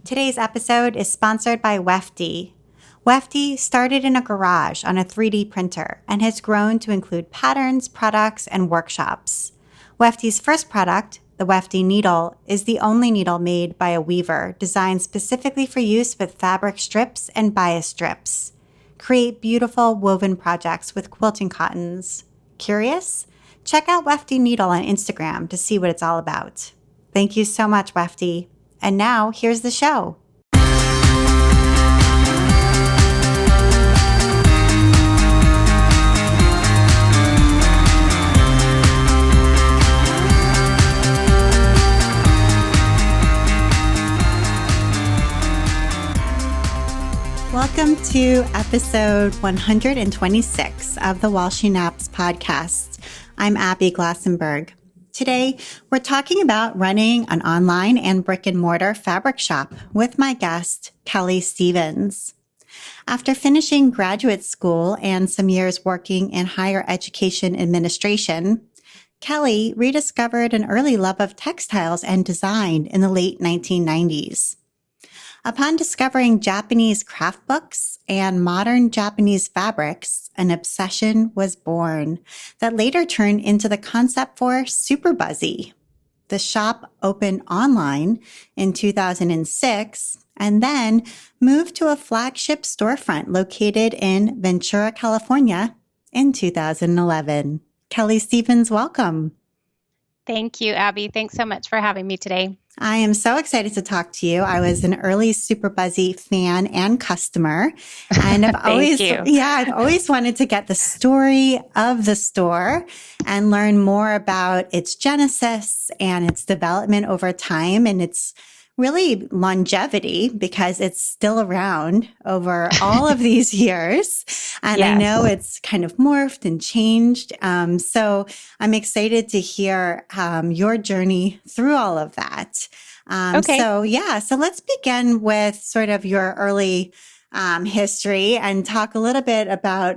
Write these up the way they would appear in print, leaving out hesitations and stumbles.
Today's episode is sponsored by Wefty. Wefty started in a garage on a 3D printer and has grown to include patterns, products, and workshops. Wefty's first product, the Wefty needle, is the only needle made by a weaver designed specifically for use with fabric strips and bias strips. Create beautiful woven projects with quilting cottons. Curious? Check out Wefty Needle on Instagram to see what it's all about. Thank you so much, Wefty. And now, here's the show. Welcome to episode 126 of the While She Naps podcast. I'm Abby Glassenberg. Today, we're talking about running an online and brick and mortar fabric shop with my guest, Kelly Stevens. After finishing graduate school and some years working in higher education administration, Kelly rediscovered an early love of textiles and design in the late 1990s. Upon discovering Japanese craft books and modern Japanese fabrics, an obsession was born that later turned into the concept for Superbuzzy. The shop opened online in 2006 and then moved to a flagship storefront located in Ventura, California in 2011. Kelly Stevens, welcome. Thank you, Abby. Thanks so much for having me today. I am so excited to talk to you. I was an early Superbuzzy fan and customer, and I've always wanted to get the story of the store and learn more about its genesis and its development over time and its really longevity, because it's still around over all of these years. And yes. I know it's kind of morphed and changed. So I'm excited to hear your journey through all of that. Okay. So let's begin with sort of your early history and talk a little bit about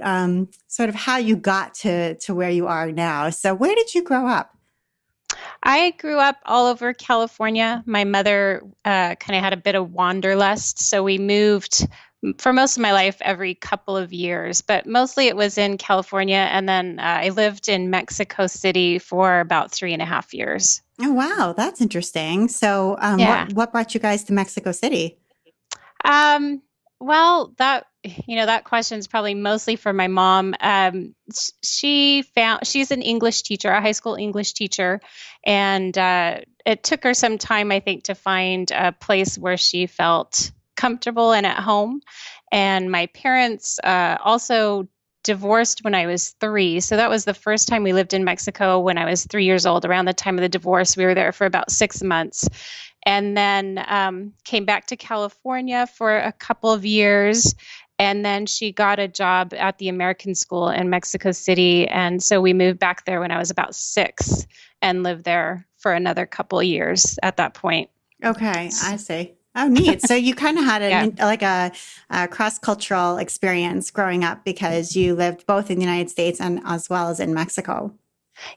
sort of how you got to where you are now. So where did you grow up? I grew up all over California. My mother kind of had a bit of wanderlust, so we moved for most of my life every couple of years, but mostly it was in California. And then I lived in Mexico City for about 3.5 years. Oh, wow. That's interesting. So what brought you guys to Mexico City? Well, that question is probably mostly for my mom. She's an English teacher, a high school English teacher, and it took her some time, I think, to find a place where she felt comfortable and at home. And my parents also divorced when I was 3. So that was the first time we lived in Mexico when I was 3 years old. Around the time of the divorce, we were there for about 6 months. And then came back to California for a couple of years. And then she got a job at the American School in Mexico City. And so we moved back there when I was about 6 and lived there for another couple of years at that point. Okay, I see. Oh, neat. So you kind of had a cross-cultural experience growing up because you lived both in the United States and as well as in Mexico.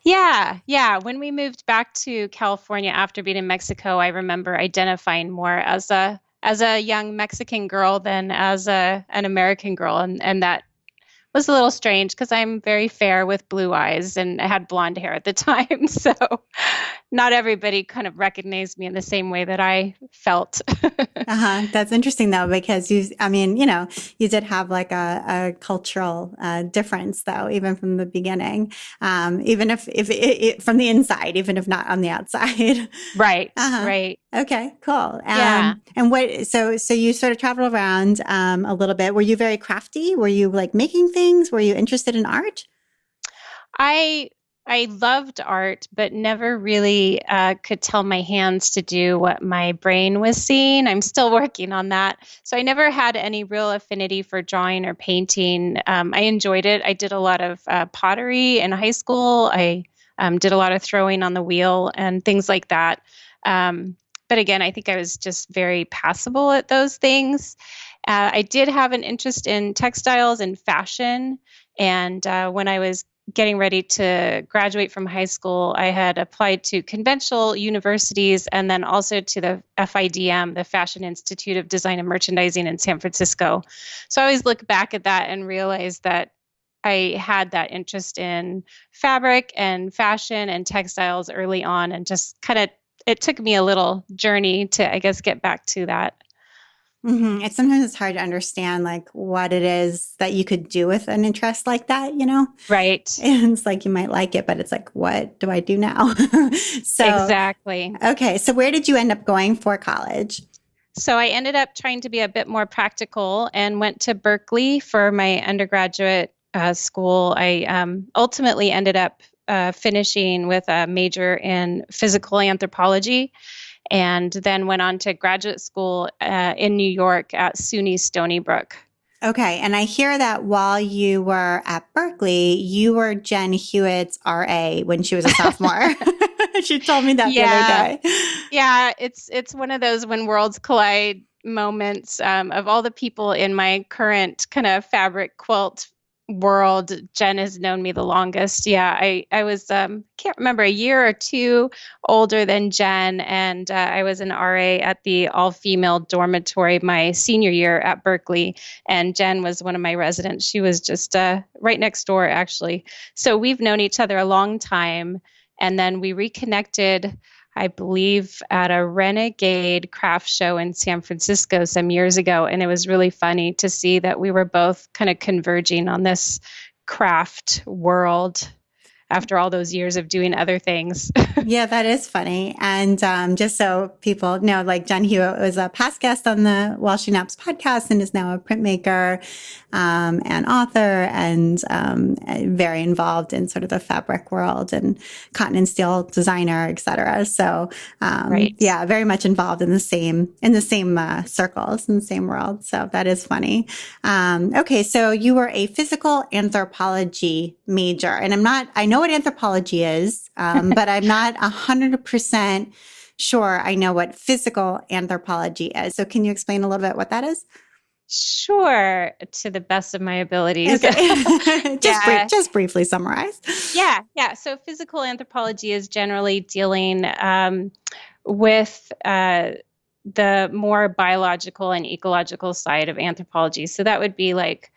Yeah. When we moved back to California after being in Mexico, I remember identifying more as a young Mexican girl than as an American girl, and that was a little strange because I'm very fair with blue eyes and I had blonde hair at the time, so not everybody kind of recognized me in the same way that I felt. That's interesting though, because you did have like a cultural difference though, even from the beginning, even if from the inside, even if not on the outside. Right. Right. Okay, cool. And so you sort of traveled around a little bit. Were you very crafty? Were you like making things? Were you interested in art? I loved art, but never really could tell my hands to do what my brain was seeing. I'm still working on that. So I never had any real affinity for drawing or painting. I enjoyed it. I did a lot of pottery in high school. I did a lot of throwing on the wheel and things like that. But again, I think I was just very passable at those things. I did have an interest in textiles and fashion. And when I was getting ready to graduate from high school, I had applied to conventional universities and then also to the FIDM, the Fashion Institute of Design and Merchandising in San Francisco. So I always look back at that and realize that I had that interest in fabric and fashion and textiles early on, and just kind of it took me a little journey to, I guess, get back to that. It's sometimes it's hard to understand like what it is that you could do with an interest like that, Right. And it's like you might like it, but it's like, what do I do now? So, Exactly. okay. So where did you end up going for college? So I ended up trying to be a bit more practical and went to Berkeley for my undergraduate school. I ultimately ended up finishing with a major in physical anthropology, and then went on to graduate school in New York at SUNY Stony Brook. Okay. And I hear that while you were at Berkeley, you were Jen Hewitt's RA when she was a sophomore. She told me that the other Yeah, day. yeah, it's one of those when worlds collide moments. Of all the people in my current kind of fabric quilt world, Jen has known me the longest. Yeah, I was can't remember, a year or two older than Jen, and I was an RA at the all-female dormitory my senior year at Berkeley, and Jen was one of my residents. She was just right next door, actually. So we've known each other a long time, and then we reconnected, I believe, at a Renegade craft show in San Francisco some years ago. And it was really funny to see that we were both kind of converging on this craft world after all those years of doing other things. Yeah, that is funny. And just so people know, like Jen Hewitt was a past guest on the While She Naps podcast and is now a printmaker and author, and very involved in sort of the fabric world and cotton and steel designer, et cetera. So Right. yeah, very much involved in the same circles, in the same world. So that is funny. Okay, so you were a physical anthropology major, and I know what anthropology is, but I'm not 100% sure I know what physical anthropology is. So can you explain a little bit what that is? Sure, to the best of my abilities. Okay. Yeah. Just briefly summarize. Yeah. So physical anthropology is generally dealing with the more biological and ecological side of anthropology. So that would be like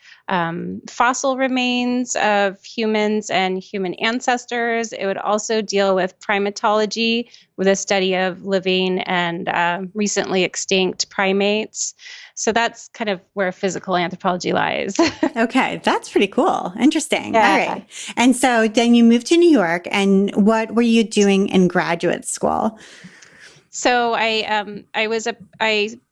fossil remains of humans and human ancestors. It would also deal with primatology, with a study of living and recently extinct primates. So that's kind of where physical anthropology lies. Okay, that's pretty cool. Interesting. All Yeah. right. And so then you moved to New York, and what were you doing in graduate school? So I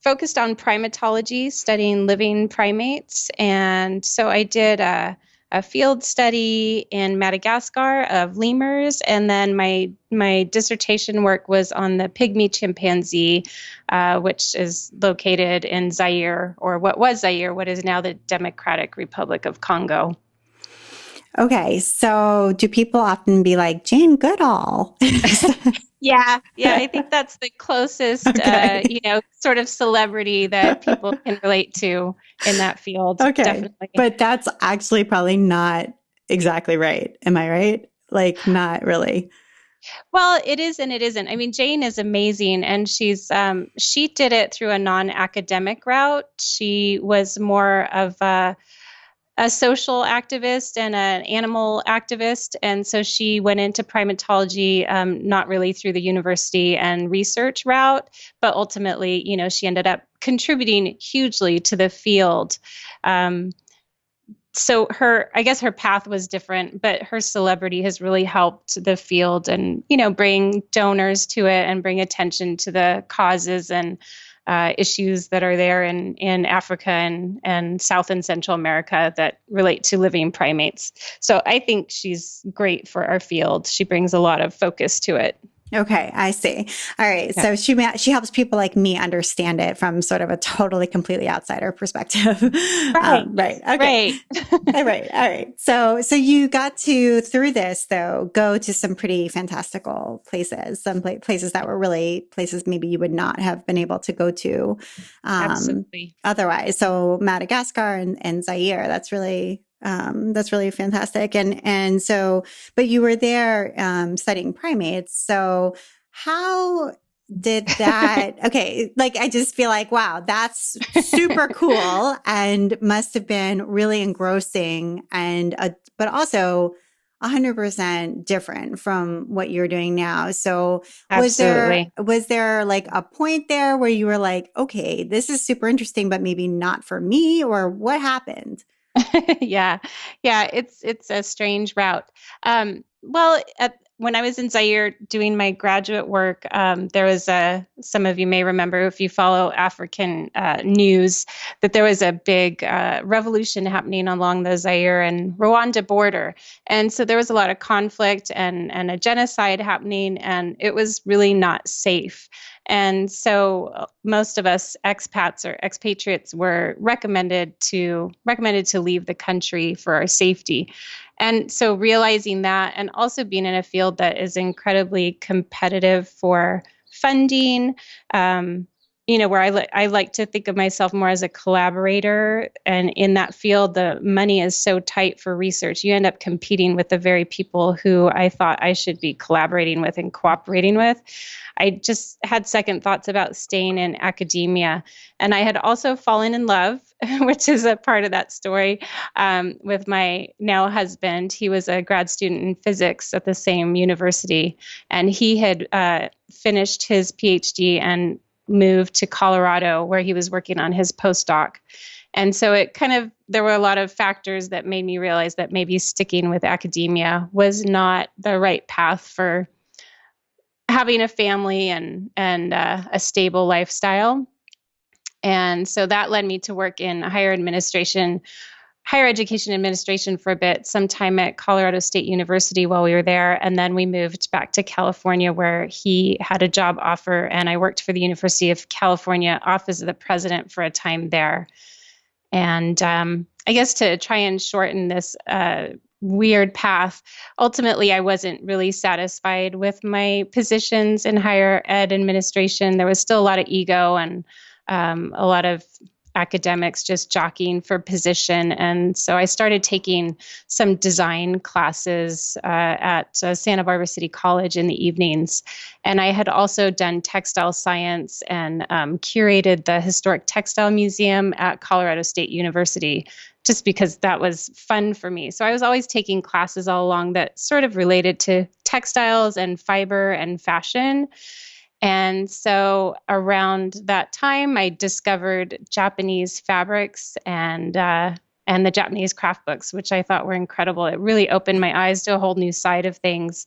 focused on primatology, studying living primates, and so I did a field study in Madagascar of lemurs, and then my dissertation work was on the pygmy chimpanzee, which is located in Zaire, or what was Zaire, what is now the Democratic Republic of Congo. Okay, so do people often be like, Jane Goodall? Yeah, I think that's the closest, Okay. sort of celebrity that people can relate to in that field. Okay, Definitely. but that's actually probably not exactly right. Am I right? Like, not really. Well, it is and it isn't. I mean, Jane is amazing, and she did it through a non-academic route. She was more of a social activist and an animal activist. And so she went into primatology, not really through the university and research route, but ultimately, she ended up contributing hugely to the field. So I guess her path was different, but her celebrity has really helped the field and, bring donors to it and bring attention to the causes and issues that are there in Africa and South and Central America that relate to living primates. So I think she's great for our field. She brings a lot of focus to it. Okay, I see. All right. Yeah. So she helps people like me understand it from sort of a totally, completely outsider perspective. Right. Right. Okay. All right. All right. So you got to, through this though, go to some pretty fantastical places, some places that were really places maybe you would not have been able to go to Absolutely. otherwise. So Madagascar and Zaire, that's really That's really fantastic. And so, but you were there studying primates. So how did that, okay, like I just feel like, wow, that's super cool and must have been really engrossing and, but also 100% different from what you're doing now. So Absolutely. was there like a point there where you were like, okay, this is super interesting, but maybe not for me, or what happened? Yeah, yeah, it's a strange route. Well, when I was in Zaire doing my graduate work, there was some of you may remember if you follow African news that there was a big revolution happening along the Zaire and Rwanda border. And so there was a lot of conflict and a genocide happening, and it was really not safe. And so most of us expats or expatriates were recommended to leave the country for our safety. And so realizing that, and also being in a field that is incredibly competitive for funding, where I like to think of myself more as a collaborator. And in that field, the money is so tight for research. You end up competing with the very people who I thought I should be collaborating with and cooperating with. I just had second thoughts about staying in academia. And I had also fallen in love, which is a part of that story, with my now husband. He was a grad student in physics at the same university, and he had finished his PhD and moved to Colorado, where he was working on his postdoc. And so there were a lot of factors that made me realize that maybe sticking with academia was not the right path for having a family and a stable lifestyle. And so that led me to work in higher education administration for a bit, some time at Colorado State University while we were there. And then we moved back to California, where he had a job offer, and I worked for the University of California Office of the President for a time there. And I guess to try and shorten this weird path, ultimately, I wasn't really satisfied with my positions in higher ed administration. There was still a lot of ego and a lot of academics just jockeying for position. And so I started taking some design classes at Santa Barbara City College in the evenings. And I had also done textile science and curated the Historic Textile Museum at Colorado State University, just because that was fun for me. So I was always taking classes all along that sort of related to textiles and fiber and fashion. And so around that time, I discovered Japanese fabrics and the Japanese craft books, which I thought were incredible. It really opened my eyes to a whole new side of things.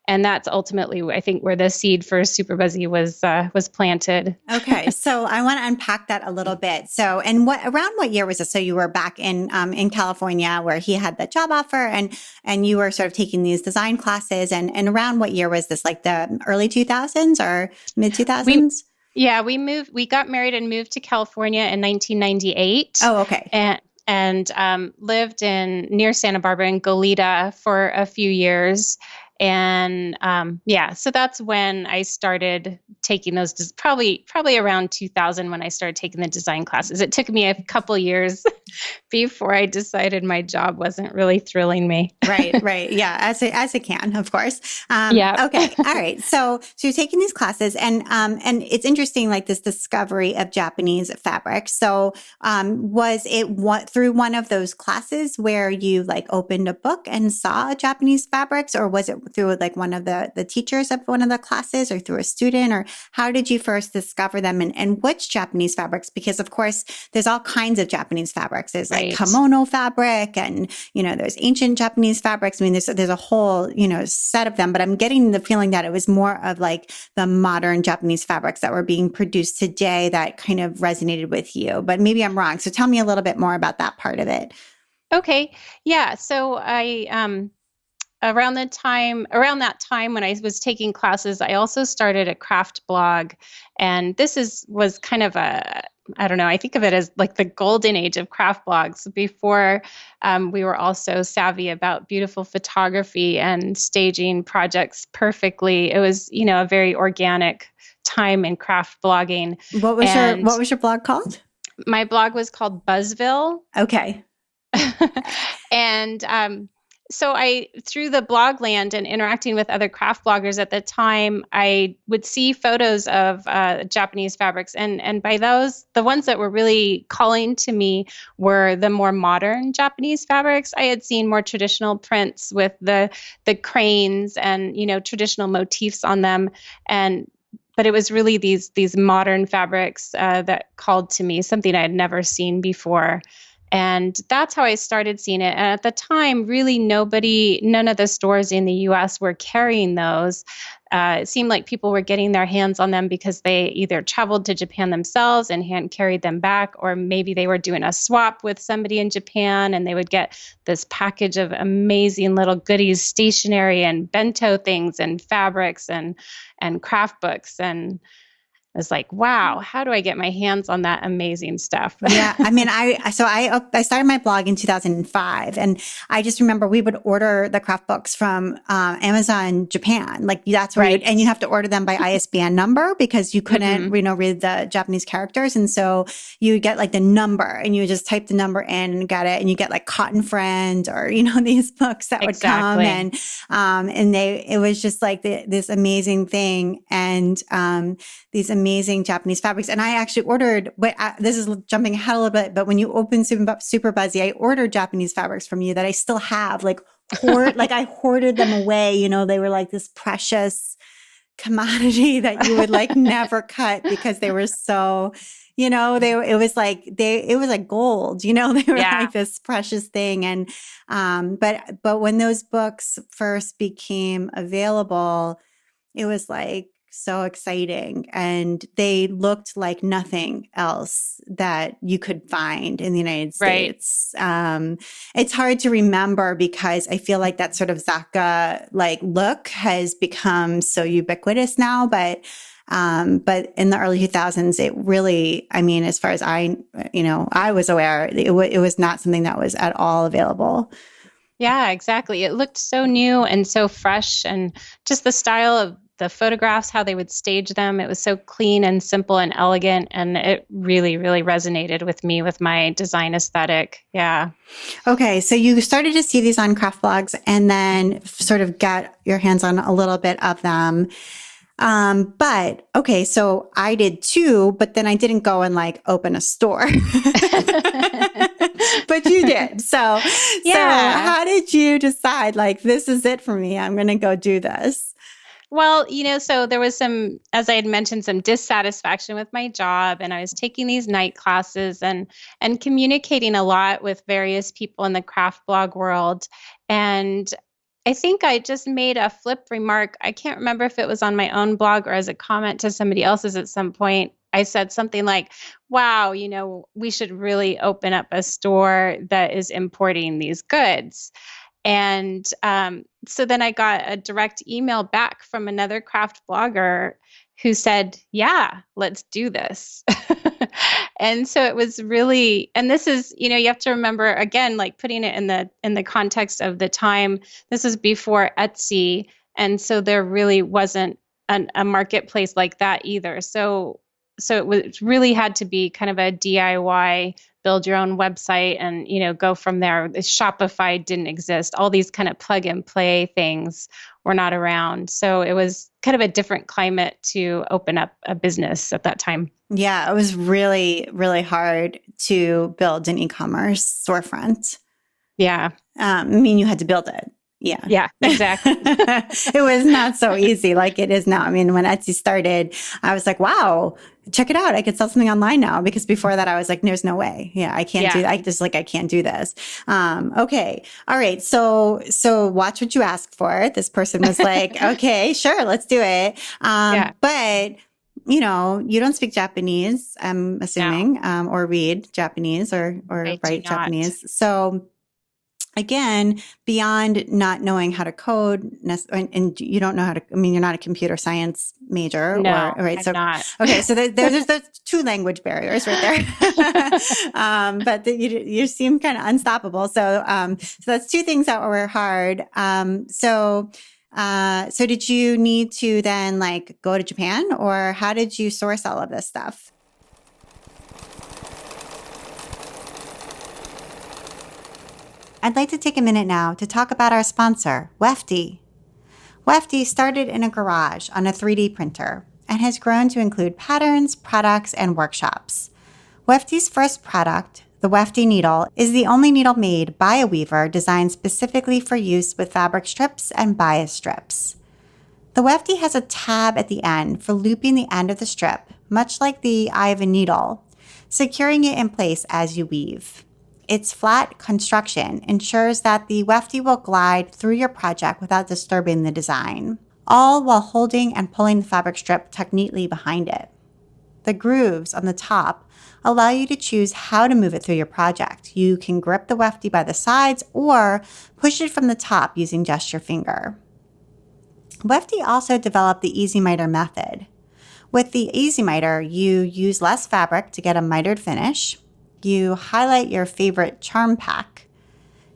And that's ultimately, I think, where the seed for Superbuzzy was planted. Okay, so I want to unpack that a little bit. So, and around what year was this? So you were back in California, where he had the job offer, and you were sort of taking these design classes. And around what year was this? Like the early 2000s or mid 2000s? We got married and moved to California in 1998. Oh, okay. And lived near Santa Barbara in Goleta for a few years. And so that's when I started taking those, probably around 2000 when I started taking the design classes. It took me a couple years before I decided my job wasn't really thrilling me. Right. Yeah, as it can, of course. Yeah. Okay. All right. So you're taking these classes, and it's interesting, like this discovery of Japanese fabric. So was it through one of those classes where you like opened a book and saw Japanese fabrics, or was it through like one of the teachers of one of the classes, or through a student, or how did you first discover them, and which Japanese fabrics? Because of course there's all kinds of Japanese fabrics. There's like kimono fabric, and there's ancient Japanese fabrics. I mean, there's a whole set of them, but I'm getting the feeling that it was more of like the modern Japanese fabrics that were being produced today that kind of resonated with you. But maybe I'm wrong. So tell me a little bit more about that part of it. Okay. Yeah. So I around that time when I was taking classes, I also started a craft blog, and was kind of I don't know, I think of it as like the golden age of craft blogs before we were also savvy about beautiful photography and staging projects perfectly. It was, a very organic time in craft blogging. What was your blog called? My blog was called Buzzville. Okay. And so through the blog land and interacting with other craft bloggers at the time, I would see photos of Japanese fabrics. And by those, the ones that were really calling to me were the more modern Japanese fabrics. I had seen more traditional prints with the cranes and, traditional motifs on them. But it was really these modern fabrics that called to me, something I had never seen before. And that's how I started seeing it. And at the time, really none of the stores in the US were carrying those. It seemed like people were getting their hands on them because they either traveled to Japan themselves and hand carried them back, or maybe they were doing a swap with somebody in Japan and they would get this package of amazing little goodies, stationery and bento things and fabrics and craft books. And I was like, wow, how do I get my hands on that amazing stuff? Yeah. I mean, I started my blog in 2005, and I just remember we would order the craft books from Amazon Japan. Like that's where Right. and you have to order them by ISBN number because you couldn't, read the Japanese characters. And so you get like the number and you just type the number in and get it. And you get like Cotton Friend or, these books that would come and it was just like this amazing thing. And, these amazing Japanese fabrics. And I actually ordered, this is jumping ahead a little bit, but when you open Superbuzzy, I ordered Japanese fabrics from you that I still have, like I hoarded them away. They were like this precious commodity that you would like never cut because they were so, it was like gold, they were like this precious thing. And, but when those books first became available, it was like, so exciting. And they looked like nothing else that you could find in the United States. Right. It's hard to remember because I feel like that sort of Zaka look has become so ubiquitous now, but in the early 2000s, it really, as far as I was aware, it was not something that was at all available. Yeah, exactly. It looked so new and so fresh, and just the style of the photographs, how they would stage them. It was so clean and simple and elegant. And it really, really resonated with me with my design aesthetic. Yeah. Okay. So you started to see these on craft blogs and then sort of get your hands on a little bit of them. But okay, so I did too, but then I didn't go and open a store. But you did. So how did you decide this is it for me? I'm going to go do this. Well, so there was some, as I had mentioned, some dissatisfaction with my job, and I was taking these night classes and communicating a lot with various people in the craft blog world. And I think I just made a flip remark. I can't remember if it was on my own blog or as a comment to somebody else's at some point. I said something like, wow, we should really open up a store that is importing these goods. And so then I got a direct email back from another craft blogger who said, yeah, let's do this. And so it was really, and this is, you have to remember again, putting it in the context of the time, this is before Etsy. And so there really wasn't a marketplace like that either. So it really had to be kind of a DIY, build your own website and, go from there. Shopify didn't exist. All these kind of plug and play things were not around. So it was kind of a different climate to open up a business at that time. Yeah, it was really, really hard to build an e-commerce storefront. Yeah. You had to build it. Yeah, exactly. It was not so easy like it is now. When Etsy started, I was like, wow, check it out. I could sell something online now, because before that I was like, there's no way. Yeah, I can't do that. I can't do this. Okay. All right. So watch what you ask for. This person was like, okay, sure, let's do it. But you don't speak Japanese, I'm assuming, or read Japanese or write Japanese. So again, beyond not knowing how to code, and you don't know how to, you're not a computer science major. No, right? I'm So, not. Okay, so there's two language barriers right there. But you seem kind of unstoppable. So that's two things that were hard. So did you need to then go to Japan, or how did you source all of this stuff? I'd like to take a minute now to talk about our sponsor, Wefty. Wefty started in a garage on a 3D printer and has grown to include patterns, products, and workshops. Wefty's first product, the Wefty needle, is the only needle made by a weaver designed specifically for use with fabric strips and bias strips. The Wefty has a tab at the end for looping the end of the strip, much like the eye of a needle, securing it in place as you weave. Its flat construction ensures that the Wefty will glide through your project without disturbing the design, all while holding and pulling the fabric strip tucked neatly behind it. The grooves on the top allow you to choose how to move it through your project. You can grip the Wefty by the sides or push it from the top using just your finger. Wefty also developed the Easy Miter method. With the Easy Miter, you use less fabric to get a mitered finish. You highlight your favorite charm pack,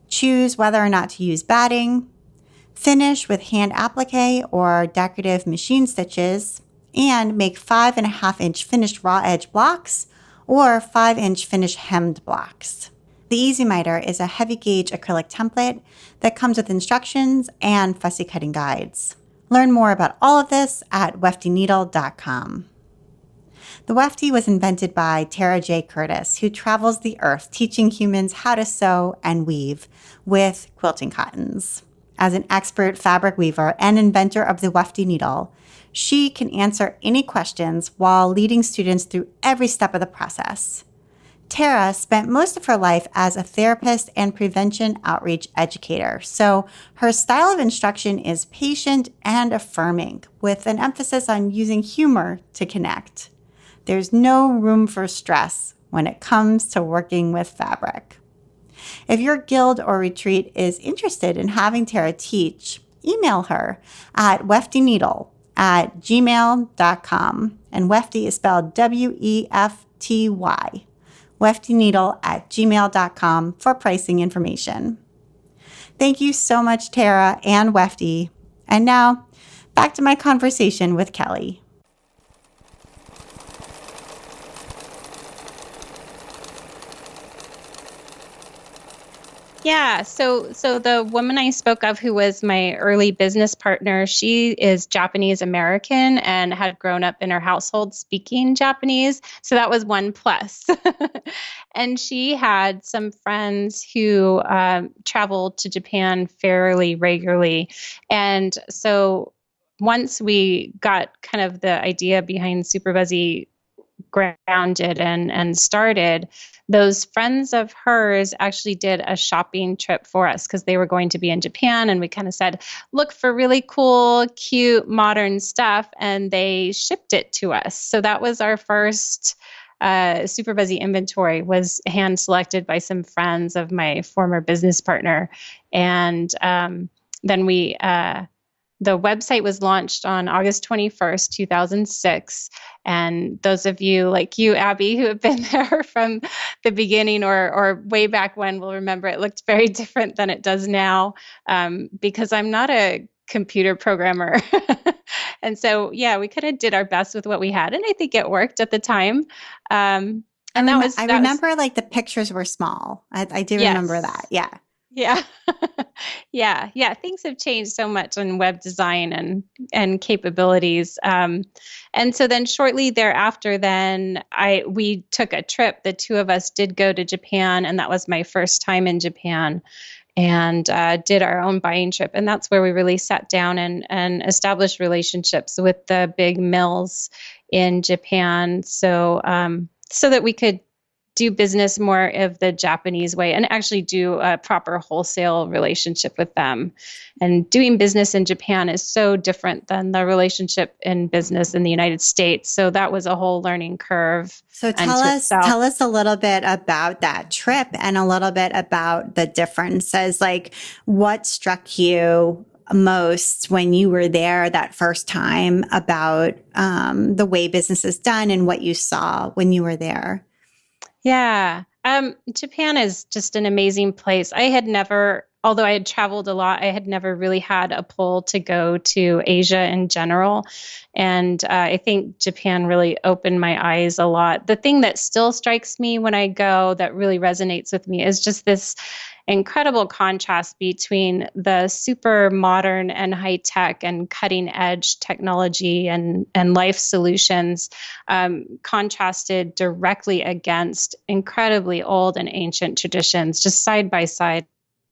choose whether or not to use batting, finish with hand applique or decorative machine stitches, and make 5.5-inch finished raw edge blocks or 5-inch finished hemmed blocks. The Easy Miter is a heavy gauge acrylic template that comes with instructions and fussy cutting guides. Learn more about all of this at weftyneedle.com. The Wefty was invented by Tara J. Curtis, who travels the earth teaching humans how to sew and weave with quilting cottons. As an expert fabric weaver and inventor of the Wefty needle, she can answer any questions while leading students through every step of the process. Tara spent most of her life as a therapist and prevention outreach educator, so her style of instruction is patient and affirming, with an emphasis on using humor to connect. There's no room for stress when it comes to working with fabric. If your guild or retreat is interested in having Tara teach, email her at weftyneedle@gmail.com, and Wefty is spelled W-E-F-T-Y. weftyneedle@gmail.com for pricing information. Thank you so much, Tara and Wefty. And now, back to my conversation with Kelly. Yeah, so the woman I spoke of who was my early business partner, she is Japanese American and had grown up in her household speaking Japanese. So that was one plus. And she had some friends who traveled to Japan fairly regularly. And so once we got kind of the idea behind Superbuzzy grounded and started, those friends of hers actually did a shopping trip for us because they were going to be in Japan. And we kind of said, look for really cool, cute, modern stuff. And they shipped it to us. So that was our first Superbuzzy inventory, was hand selected by some friends of my former business partner. And then the website was launched on August 21st, 2006. And those of you like you, Abby, who have been there from the beginning or way back when will remember it looked very different than it does now, because I'm not a computer programmer. And so, yeah, we kind of did our best with what we had. And I think it worked at the time. I remember like the pictures were small. I do remember that. Yeah. Yeah. Yeah. Things have changed so much in web design and capabilities. And so then shortly thereafter, we took a trip. The two of us did go to Japan, and that was my first time in Japan, and did our own buying trip. And that's where we really sat down and established relationships with the big mills in Japan. So that we could do business more of the Japanese way and actually do a proper wholesale relationship with them. And doing business in Japan is so different than the relationship in business in the United States. So that was a whole learning curve. So tell us a little bit about that trip and a little bit about the differences. Like, what struck you most when you were there that first time about the way business is done and what you saw when you were there? Yeah. Japan is just an amazing place. I had never although I had traveled a lot, I had never really had a pull to go to Asia in general. And I think Japan really opened my eyes a lot. The thing that still strikes me when I go that really resonates with me is just this incredible contrast between the super modern and high tech and cutting edge technology and life solutions, contrasted directly against incredibly old and ancient traditions, just side by side.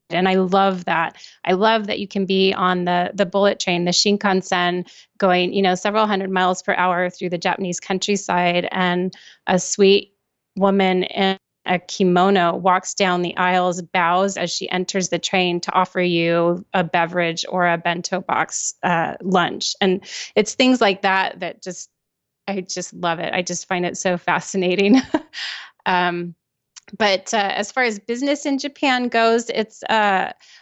And I love that. I love that you can be on the bullet train, the Shinkansen, going, several hundred miles per hour through the Japanese countryside, and a sweet woman in a kimono walks down the aisles, bows as she enters the train to offer you a beverage or a bento box lunch. And it's things like that I just love it. I just find it so fascinating. But as far as business in Japan goes, it's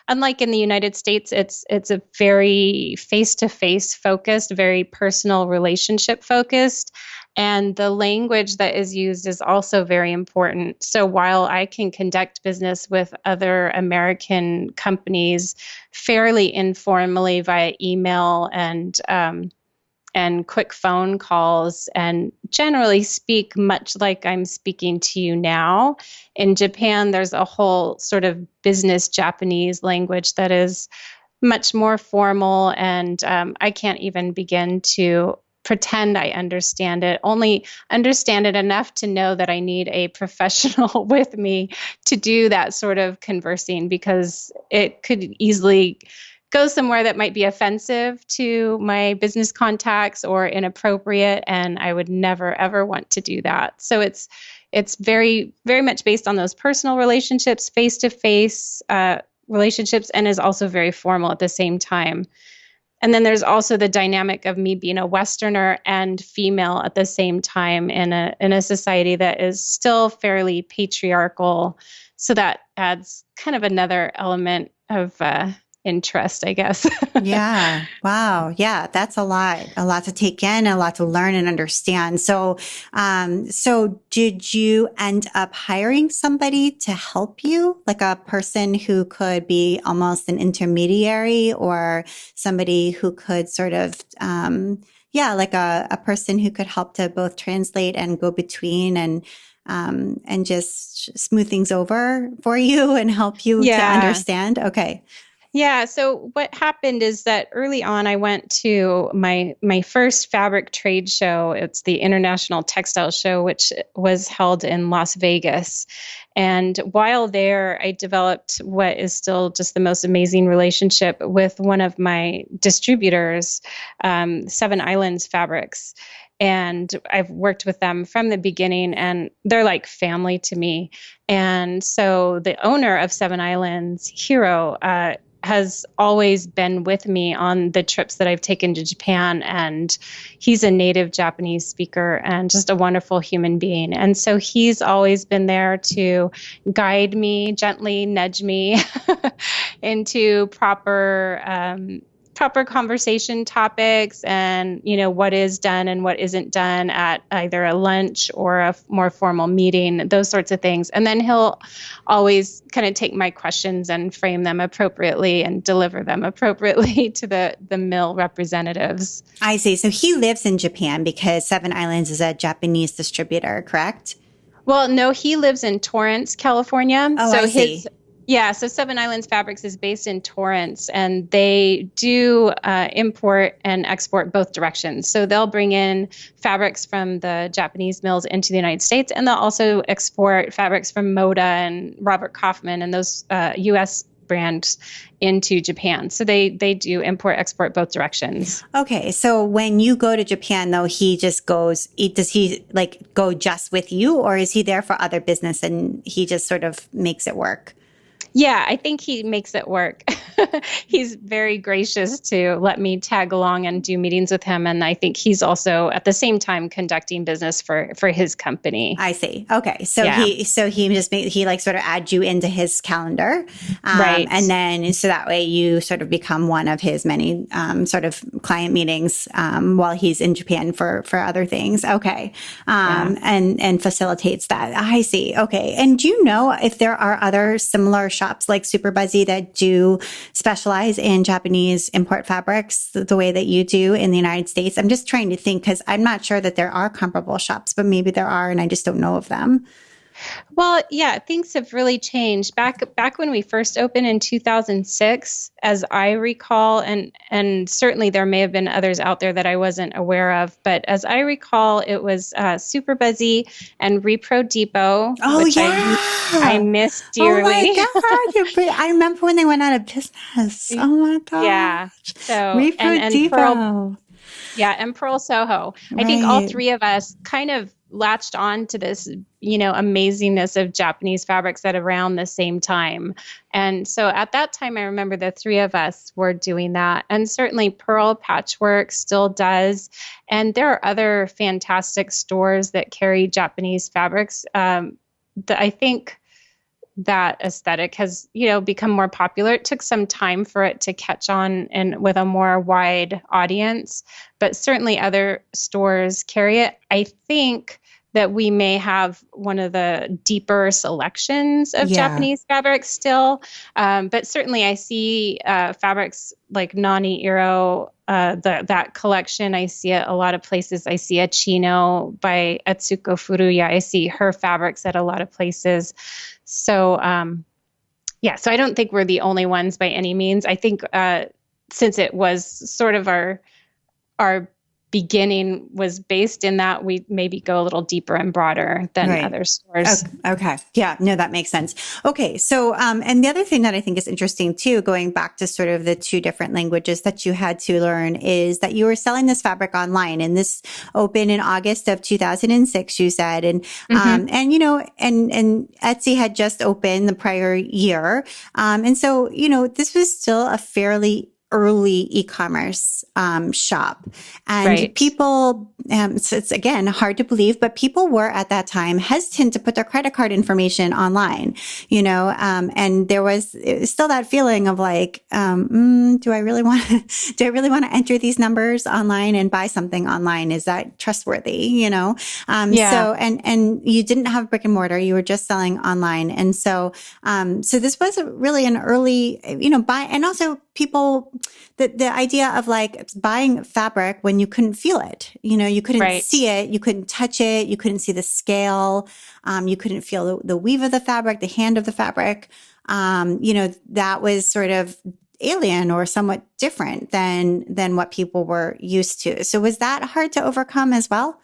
unlike in the United States. It's a very face-to-face focused, very personal relationship focused, and the language that is used is also very important. So while I can conduct business with other American companies fairly informally via email and quick phone calls, and generally speak much like I'm speaking to you now, in Japan, there's a whole sort of business Japanese language that is much more formal, and I can't even begin to pretend I understand it, only understand it enough to know that I need a professional with me to do that sort of conversing, because it could easily go somewhere that might be offensive to my business contacts or inappropriate, and I would never ever want to do that. So it's very, very much based on those personal relationships, face-to-face relationships, and is also very formal at the same time. And then there's also the dynamic of me being a Westerner and female at the same time in a society that is still fairly patriarchal. So that adds kind of another element of interest, I guess. Yeah. Wow. Yeah. That's a lot to take in, a lot to learn and understand. So, so did you end up hiring somebody to help you, like a person who could be almost an intermediary, or somebody who could sort of, like a person who could help to both translate and go between and just smooth things over for you and help you to understand? Okay. Yeah. So what happened is that early on, I went to my first fabric trade show. It's the International Textile Show, which was held in Las Vegas. And while there, I developed what is still just the most amazing relationship with one of my distributors, Seven Islands Fabrics. And I've worked with them from the beginning, and they're like family to me. And so the owner of Seven Islands, Hiro, has always been with me on the trips that I've taken to Japan. And he's a native Japanese speaker and just a wonderful human being. And so he's always been there to guide me, gently nudge me into proper conversation topics, and what is done and what isn't done at either a lunch or a more formal meeting, those sorts of things. And then he'll always kind of take my questions and frame them appropriately and deliver them appropriately to the mill representatives. I see. So he lives in Japan because Seven Islands is a Japanese distributor, correct? Well, no, he lives in Torrance, California. Oh, I see. So Seven Islands Fabrics is based in Torrance, and they do import and export both directions. So they'll bring in fabrics from the Japanese mills into the United States, and they'll also export fabrics from Moda and Robert Kaufman and those U.S. brands into Japan. So they do import, export both directions. Okay. So when you go to Japan, though, he just goes, does he like go just with you, or is he there for other business and he just sort of makes it work? Yeah, I think he makes it work. He's very gracious to let me tag along and do meetings with him. And I think he's also at the same time conducting business for his company. I see. Okay. So Yeah. he like sort of adds you into his calendar. Right. And then so that way you sort of become one of his many sort of client meetings while he's in Japan for other things. Okay. And facilitates that. I see. Okay. And do you know if there are other similar shops like Superbuzzy that do specialize in Japanese import fabrics the way that you do in the United States? I'm just trying to think because I'm not sure that there are comparable shops, but maybe there are, and I just don't know of them. Well, yeah, things have really changed. Back when we first opened in 2006, as I recall, and certainly there may have been others out there that I wasn't aware of, but as I recall, it was Superbuzzy and Repro Depot, Oh, which yeah. I miss Oh dearly. my God. I remember when they went out of business. Oh my God. Yeah. So Repro and Depot. Pearl, yeah, and Pearl Soho. I think all Right. three of us kind of latched on to this, amazingness of Japanese fabrics at around the same time. And so at that time, I remember the three of us were doing that. And certainly Pearl Patchwork still does. And there are other fantastic stores that carry Japanese fabrics. I think that aesthetic has, become more popular. It took some time for it to catch on and with a more wide audience, but certainly other stores carry it. I think that we may have one of the deeper selections of Japanese fabrics still. But certainly I see fabrics like Nani Iro, that collection. I see it a lot of places. I see a Chino by Atsuko Furuya. I see her fabrics at a lot of places. So, so I don't think we're the only ones by any means. I think since it was sort of our beginning was based in that, we maybe go a little deeper and broader than other stores. Okay. Yeah, no, that makes sense. Okay. So, and the other thing that I think is interesting too, going back to sort of the two different languages that you had to learn, is that you were selling this fabric online, and this opened in August of 2006, you said. And, and Etsy had just opened the prior year. And so, this was still a fairly early e-commerce shop, and people, so it's again hard to believe, but people were at that time hesitant to put their credit card information online, and there was still that feeling of like, do I really want to enter these numbers online and buy something online? Is that trustworthy? So, and you didn't have brick and mortar, you were just selling online. And so, so this was really an early, buy, and also people, the idea of like buying fabric when you couldn't feel it, you couldn't see it, you couldn't touch it, you couldn't see the scale, you couldn't feel the weave of the fabric, the hand of the fabric. That was sort of alien or somewhat different than what people were used to. So was that hard to overcome as well?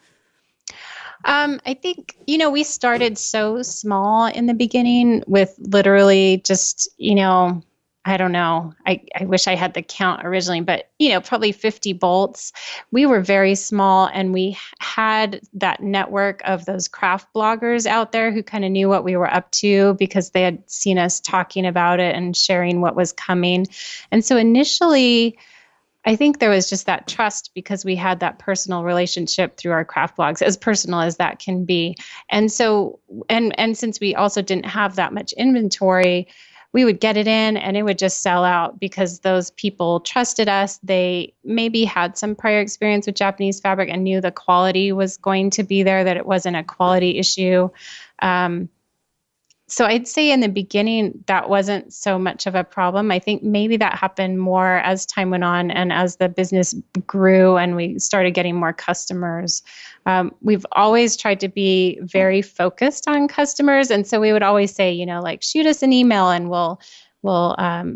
I think, we started so small in the beginning with literally just, I don't know. I wish I had the count originally, but, probably 50 bolts. We were very small, and we had that network of those craft bloggers out there who kind of knew what we were up to because they had seen us talking about it and sharing what was coming. And so initially, I think there was just that trust because we had that personal relationship through our craft blogs, as personal as that can be. And so, and since we also didn't have that much inventory, we would get it in and it would just sell out because those people trusted us. They maybe had some prior experience with Japanese fabric and knew the quality was going to be there, that it wasn't a quality issue. So I'd say in the beginning, that wasn't so much of a problem. I think maybe that happened more as time went on and as the business grew and we started getting more customers. We've always tried to be very focused on customers. And so we would always say, like, shoot us an email and we'll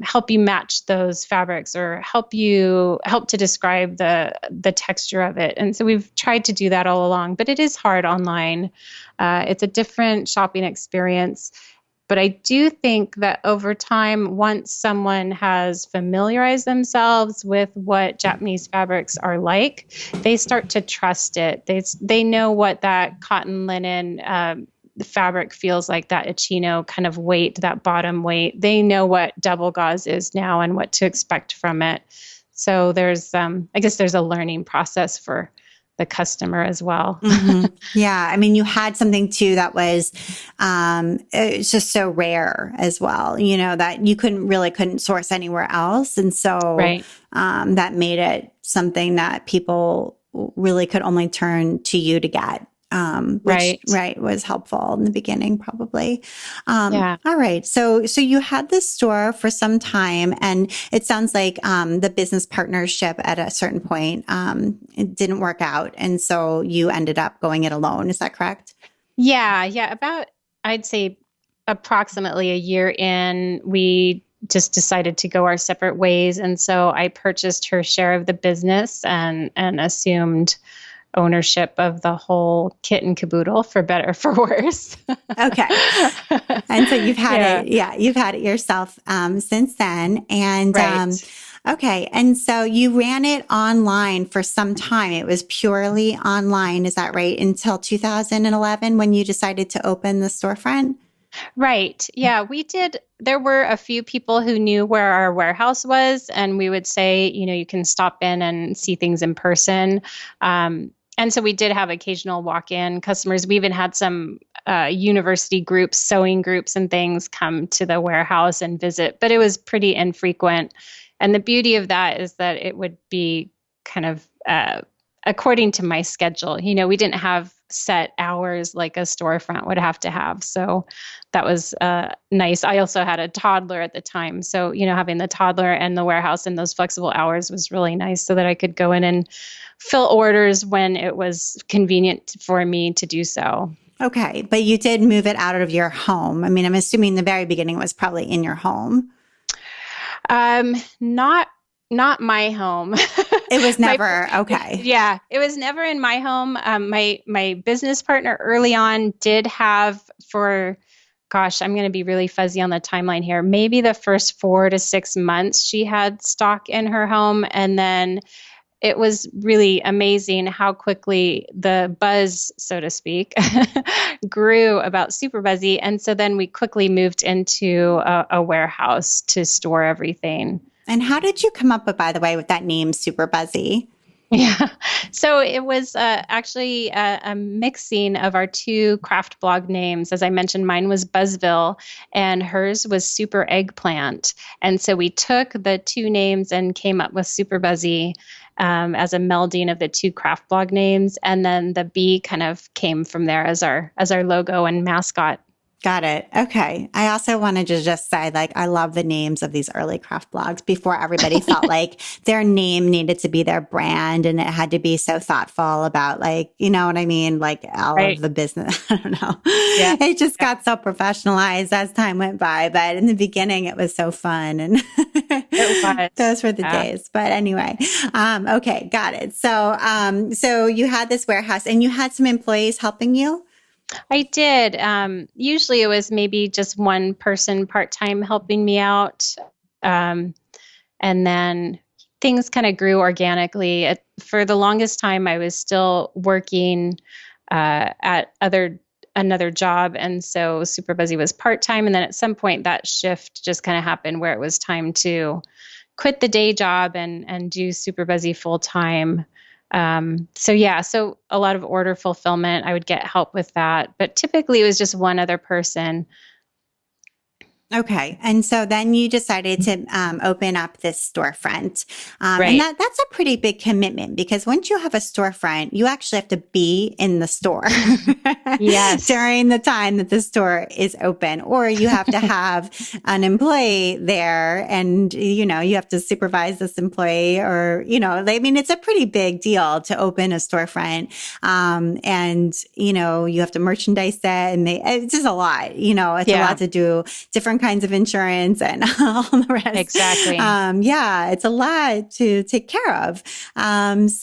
help you match those fabrics or help to describe the texture of it. And so we've tried to do that all along, but it is hard online. It's a different shopping experience. But I do think that over time, once someone has familiarized themselves with what Japanese fabrics are like, they start to trust it. They know what that cotton linen fabric feels like, that Ichino kind of weight, that bottom weight. They know what double gauze is now and what to expect from it. So there's, I guess there's a learning process for the customer as well. Mm-hmm. Yeah. I mean, you had something too that was, it's just so rare as well, that you couldn't source anywhere else. And so, that made it something that people really could only turn to you to get. which Right. was helpful in the beginning, probably. Yeah. All right. So you had this store for some time, and it sounds like the business partnership at a certain point it didn't work out, and so you ended up going it alone. Is that correct? Yeah. Yeah. About, I'd say approximately a year in, we just decided to go our separate ways. And so I purchased her share of the business and assumed ownership of the whole kit and caboodle, for better or for worse. Okay. And so you've had Yeah. it, yeah, you've had it yourself since then. And Right. okay, and so you ran it online for some time. It was purely online, is that right? Until 2011 when you decided to open the storefront? Right. Yeah, we did. There were a few people who knew where our warehouse was, and we would say, you can stop in and see things in person. And so we did have occasional walk-in customers. We even had some university groups, sewing groups, and things come to the warehouse and visit, but it was pretty infrequent. And the beauty of that is that it would be kind of according to my schedule. We didn't have set hours like a storefront would have to have. So that was nice. I also had a toddler at the time. So, having the toddler and the warehouse in those flexible hours was really nice so that I could go in and fill orders when it was convenient for me to do so. Okay, but you did move it out of your home. I mean, I'm assuming the very beginning was probably in your home. Not my home. It was never okay. Yeah, it was never in my home. My business partner early on did have for, gosh, I'm going to be really fuzzy on the timeline here. Maybe the first 4 to 6 months she had stock in her home, and then it was really amazing how quickly the buzz, so to speak, grew about Superbuzzy. And so then we quickly moved into a warehouse to store everything. And how did you come up with, by the way, with that name, Superbuzzy? Yeah. So it was actually a mixing of our two craft blog names. As I mentioned, mine was Buzzville and hers was Super Eggplant. And so we took the two names and came up with Superbuzzy as a melding of the two craft blog names. And then the B kind of came from there as our logo and mascot. Got it. Okay. I also wanted to just say, I love the names of these early craft blogs before everybody felt like their name needed to be their brand and it had to be so thoughtful about you know what I mean? All Right. of the business. I don't know. Yeah. It just got so professionalized as time went by. But in the beginning, it was so fun. And It was. those were the days. But anyway, okay. Got it. So you had this warehouse and you had some employees helping you? I did. Usually it was maybe just one person part-time helping me out. And then things kind of grew organically. For the longest time, I was still working at another job. And so Superbuzzy was part-time. And then at some point that shift just kind of happened where it was time to quit the day job and do Superbuzzy full-time. So a lot of order fulfillment, I would get help with that, but typically it was just one other person. Okay. And so then you decided to open up this storefront. Right. And that's a pretty big commitment because once you have a storefront, you actually have to be in the store Yes. during the time that the store is open, or you have to have an employee there and, you have to supervise this employee or, it's a pretty big deal to open a storefront. And, you have to merchandise it and it's just a lot, it's a lot to do, different kinds of insurance and all the rest. Exactly. It's a lot to take care of. Was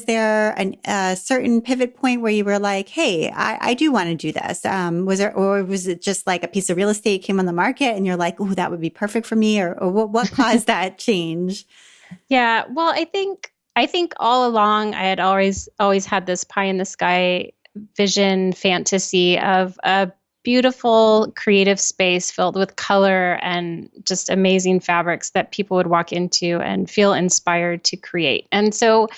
there a certain pivot point where you were like, hey, I do want to do this? Or was it just like a piece of real estate came on the market and you're like, oh, that would be perfect for me? Or what caused that change? Yeah. Well, I think all along I had always had this pie in the sky vision fantasy of a beautiful creative space filled with color and just amazing fabrics that people would walk into and feel inspired to create. And so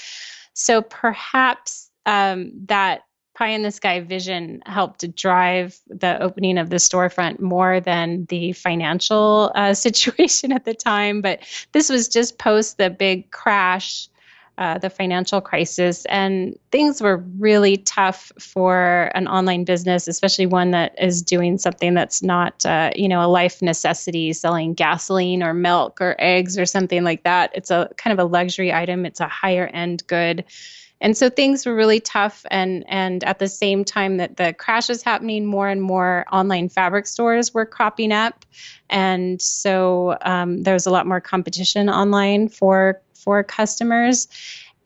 perhaps that pie in the sky vision helped to drive the opening of the storefront more than the financial situation at the time. But this was just post the big crash the financial crisis, and things were really tough for an online business, especially one that is doing something that's not, a life necessity, selling gasoline or milk or eggs or something like that. It's a kind of a luxury item. It's a higher end good. And so things were really tough. And at the same time that the crash was happening, more and more online fabric stores were cropping up. And so there was a lot more competition online for customers.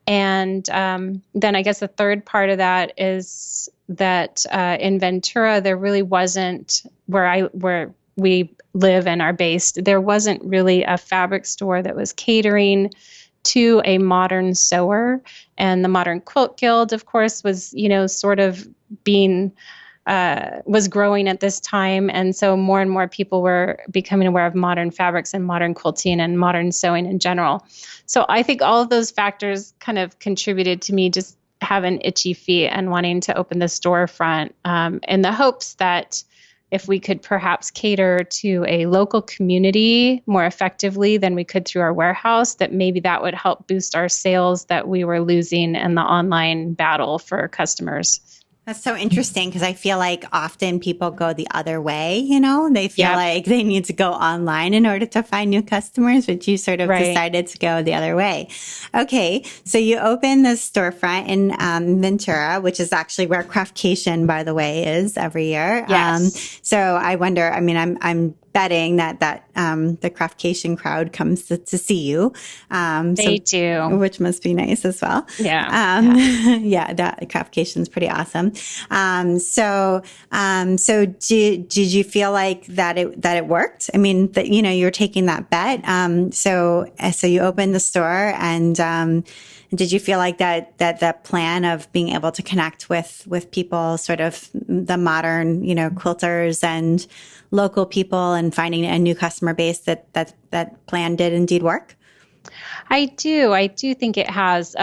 And then I guess the third part of that is that in Ventura, there really wasn't, where we live and are based, there wasn't really a fabric store that was catering to a modern sewer. And the Modern Quilt Guild, of course, was, sort of was growing at this time. And so more and more people were becoming aware of modern fabrics and modern quilting and modern sewing in general. So I think all of those factors kind of contributed to me just having itchy feet and wanting to open the storefront, in the hopes that if we could perhaps cater to a local community more effectively than we could through our warehouse, that maybe that would help boost our sales that we were losing in the online battle for customers. That's so interesting, because I feel like often people go the other way, they feel like they need to go online in order to find new customers, but you sort of decided to go the other way. Okay. So you opened the storefront in Ventura, which is actually where Craftcation, by the way, is every year. Yes. So I wonder, I'm betting that the Craftcation crowd comes to see you. They do. Which must be nice as well. Yeah. Yeah, that Craftcation is pretty awesome. So did you feel like that it worked? I mean, that, you're taking that bet. So you opened the store, and did you feel like that plan of being able to connect with people, sort of the modern, quilters and local people, and finding a new customer base, that plan did indeed work? I do think it has.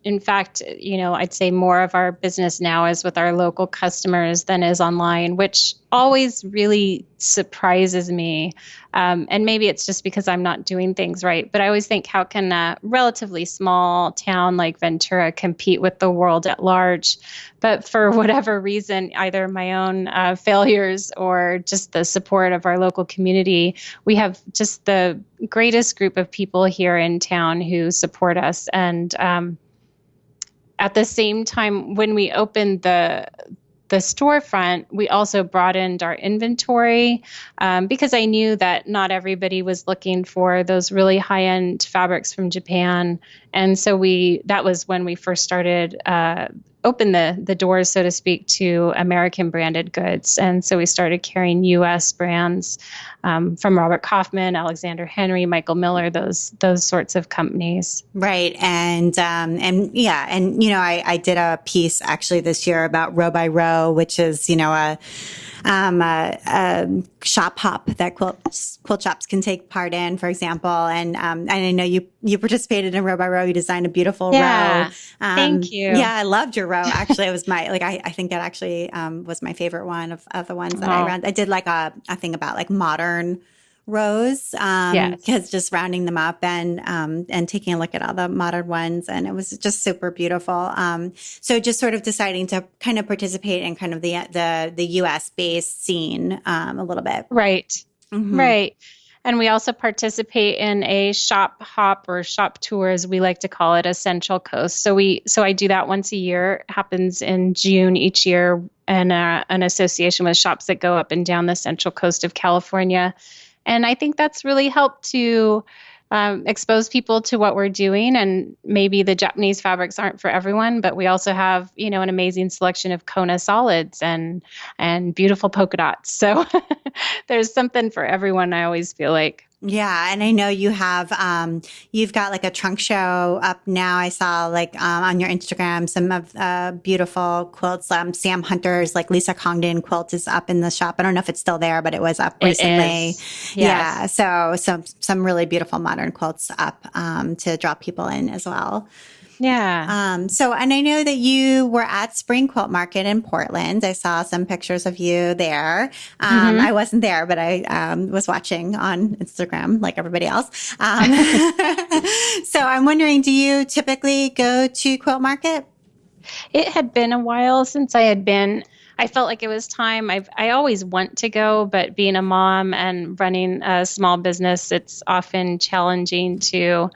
In fact, I'd say more of our business now is with our local customers than is online, which always really surprises me. And maybe it's just because I'm not doing things right, but I always think, how can a relatively small town like Ventura compete with the world at large? But for whatever reason, either my own failures or just the support of our local community, we have just the greatest group of people here in town who support us. And at the same time, when we opened the storefront, we also broadened our inventory, because I knew that not everybody was looking for those really high-end fabrics from Japan. And so that was when we first started open the doors, so to speak, to American branded goods. And so we started carrying U.S. brands from Robert Kaufman, Alexander Henry, Michael Miller, those sorts of companies. Right. And I did a piece actually this year about Row by Row, which is, a shop hop that quilt shops can take part in, for example. And I know you participated in Row by Row. You designed a beautiful row. Thank you. Yeah, I loved your row. Actually, it was I think that actually was my favorite one of the ones that I ran. I did like a thing about like modern rows, because just rounding them up and taking a look at all the modern ones, and it was just super beautiful. So just sort of deciding to kind of participate in kind of the US based scene a little bit. Right. Mm-hmm. Right. And we also participate in a shop hop or shop tour, as we like to call it, a Central Coast. So I do that once a year. It happens in June each year, and an association with shops that go up and down the Central Coast of California. And I think that's really helped to expose people to what we're doing. And maybe the Japanese fabrics aren't for everyone, but we also have, an amazing selection of Kona solids and beautiful polka dots. So there's something for everyone, I always feel like. Yeah. And I know you have, you've got like a trunk show up now. I saw like, on your Instagram, some of, beautiful quilts. Sam Hunter's, like Lisa Congdon quilt is up in the shop. I don't know if it's still there, but it was up recently. Yes. Yeah. So some really beautiful modern quilts up, to draw people in as well. Yeah. And I know that you were at Spring Quilt Market in Portland. I saw some pictures of you there. Hmm. I wasn't there, but I was watching on Instagram like everybody else. So I'm wondering, do you typically go to Quilt Market? It had been a while since I had been. I felt like it was time. I always want to go, but being a mom and running a small business, it's often challenging to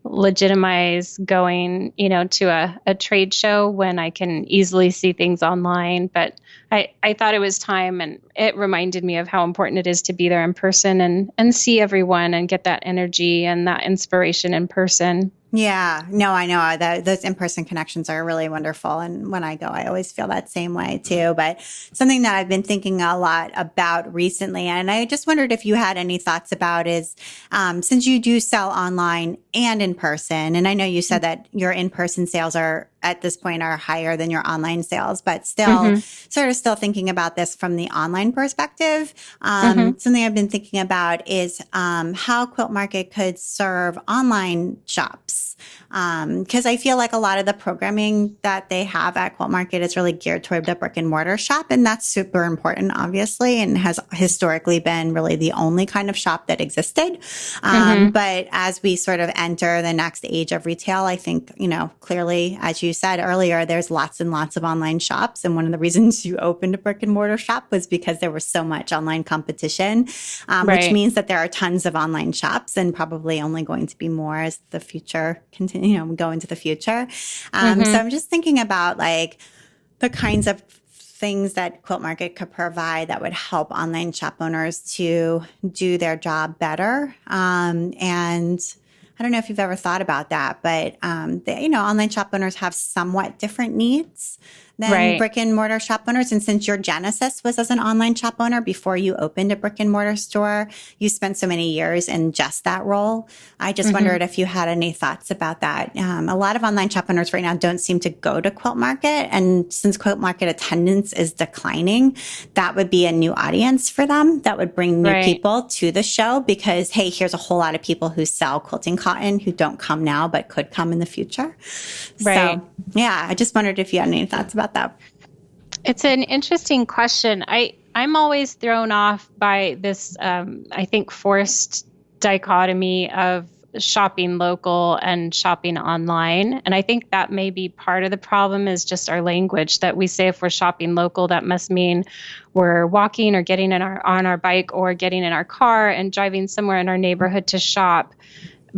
legitimize going, to a trade show when I can easily see things online. But I thought it was time, and it reminded me of how important it is to be there in person and see everyone and get that energy and that inspiration in person. Yeah, no, I know that those in-person connections are really wonderful. And when I go, I always feel that same way too. But something that I've been thinking a lot about recently, and I just wondered if you had any thoughts about is, since you do sell online and in person, and I know you said that your in-person sales are at this point are higher than your online sales, but still Hmm. still thinking about this from the online perspective. Hmm. Something I've been thinking about is how Quilt Market could serve online shops. Because I feel like a lot of the programming that they have at Quilt Market is really geared toward the brick and mortar shop. And that's super important, obviously, and has historically been really the only kind of shop that existed. Hmm. But as we sort of enter the next age of retail, I think, clearly, as you said earlier, there's lots and lots of online shops. And one of the reasons you opened a brick and mortar shop was because there was so much online competition, which Right. means that there are tons of online shops and probably only going to be more as the future continue, go into the future. So Hmm. I'm just thinking about like the kinds of things that Quilt Market could provide that would help online shop owners to do their job better. And I don't know if you've ever thought about that, but online shop owners have somewhat different needs than Right. brick and mortar shop owners. And since your genesis was as an online shop owner before you opened a brick and mortar store, you spent so many years in just that role. I just Hmm. wondered if you had any thoughts about that. A lot of online shop owners right now don't seem to go to Quilt Market. And since Quilt Market attendance is declining, that would be a new audience for them. That would bring new Right. people to the show because, hey, here's a whole lot of people who sell quilting cotton who don't come now but could come in the future. Right. So, yeah, I just wondered if you had any thoughts about that. It's an interesting question. I'm always thrown off by this, I think, forced dichotomy of shopping local and shopping online. And I think that may be part of the problem is just our language that we say if we're shopping local, that must mean we're walking or getting on our bike or getting in our car and driving somewhere in our neighborhood to shop.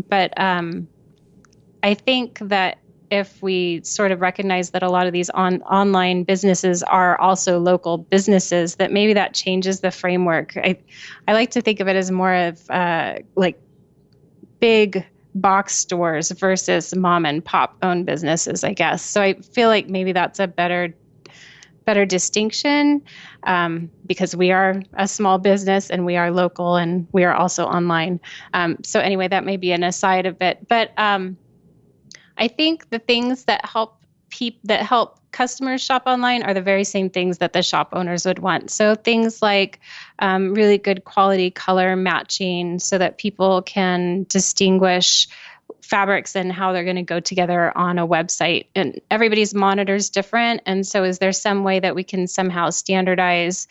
But I think that if we sort of recognize that a lot of these online businesses are also local businesses, that maybe that changes the framework. I like to think of it as more of like big box stores versus mom and pop owned businesses, I guess. So I feel like maybe that's a better distinction because we are a small business and we are local and we are also online. So anyway, that may be an aside a bit, but I think the things that help customers shop online are the very same things that the shop owners would want. So things like really good quality color matching, so that people can distinguish fabrics and how they're going to go together on a website. And everybody's monitor is different, and so is there some way that we can somehow standardize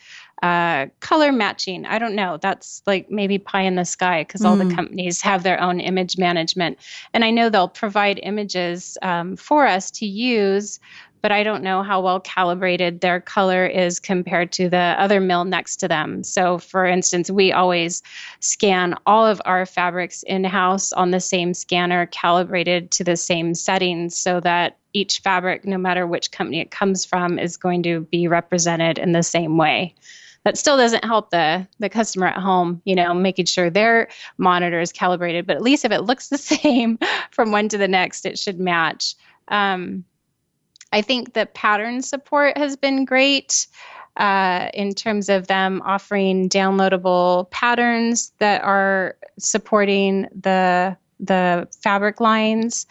color matching? I don't know. That's like maybe pie in the sky because all the companies have their own image management. And I know they'll provide images for us to use, but I don't know how well calibrated their color is compared to the other mill next to them. So, for instance, we always scan all of our fabrics in-house on the same scanner, calibrated to the same settings so that each fabric, no matter which company it comes from, is going to be represented in the same way. That still doesn't help the customer at home, making sure their monitor is calibrated. But at least if it looks the same from one to the next, it should match. I think the pattern support has been great in terms of them offering downloadable patterns that are supporting the fabric lines.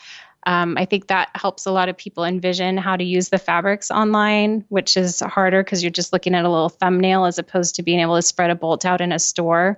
I think that helps a lot of people envision how to use the fabrics online, which is harder because you're just looking at a little thumbnail as opposed to being able to spread a bolt out in a store.